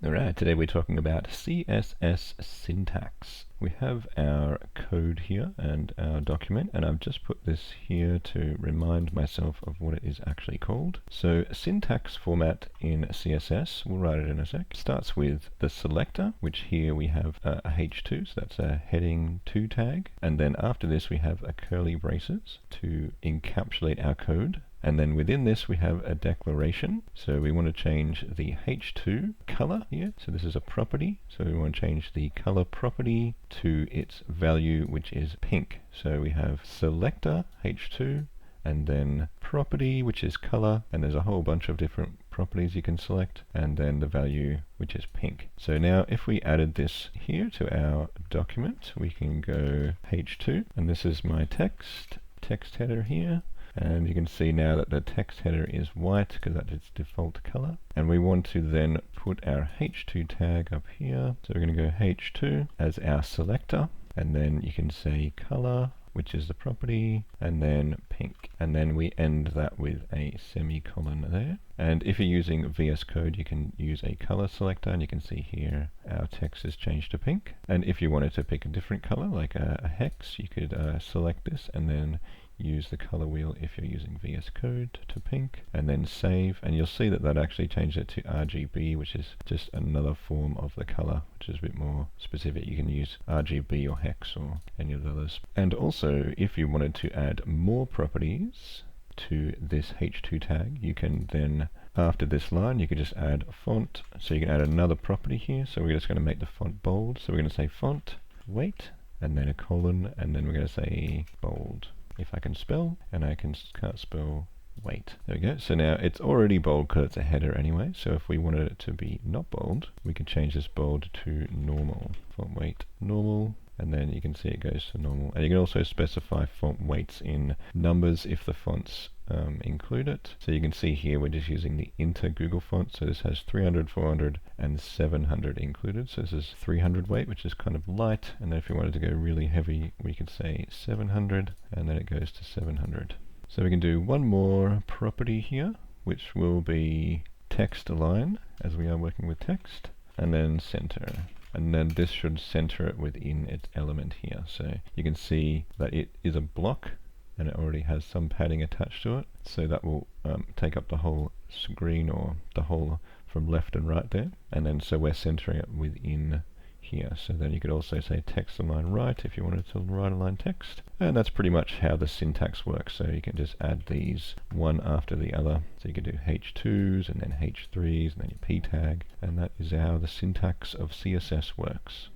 Alright, today we're talking about CSS Syntax. We have our code here and our document, and I've just put this here to remind myself of what it is actually called. So syntax format in CSS, we'll write it in a sec, starts with the selector, which here we have a H2, so that's a heading 2 tag, and then after this we have a curly braces to encapsulate our code. And then within this we have a declaration. So we want to change the H2 color here. So this is a property. So we want to change the color property to its value, which is pink. So we have selector H2 and then property, which is color, and there's a whole bunch of different properties you can select, and then the value, which is pink. So now if we added this here to our document, we can go H2, and this is my text header here. And you can see now that the text header is white because that's its default color. And we want to then put our H2 tag up here. So we're going to go H2 as our selector. And then you can say color, which is the property, and then pink. And then we end that with a semicolon there. And if you're using VS Code, you can use a color selector, and you can see here our text is changed to pink. And if you wanted to pick a different color, like a hex, you could select this and then use the color wheel if you're using VS Code to pink, and then save, and you'll see that actually changed it to RGB, which is just another form of the color, which is a bit more specific. You can use RGB or hex or any of the others. And also, if you wanted to add more properties to this H2 tag, you can then, after this line, you could just add font. So you can add another property here. So we're just going to make the font bold. So we're going to say font weight, and then a colon, and then we're going to say bold. If I can spell, and I can't spell weight. There we go. So now it's already bold because it's a header anyway. So if we wanted it to be not bold, we can change this bold to normal. Font weight normal, and then you can see it goes to normal. And you can also specify font weights in numbers if the fonts include it. So you can see here we're just using the Inter Google font. So this has 300, 400, and 700 included. So this is 300 weight, which is kind of light. And then if you wanted to go really heavy, we could say 700, and then it goes to 700. So we can do one more property here, which will be text align, as we are working with text, and then center. And then this should center it within its element here. So you can see that it is a block, and it already has some padding attached to it. So that will take up the whole screen, or the whole from left and right there. And then so we're centering it within here. So then you could also say text align right if you wanted to right align text. And that's pretty much how the syntax works. So you can just add these one after the other. So you can do H2s and then H3s and then your P tag. And that is how the syntax of CSS works.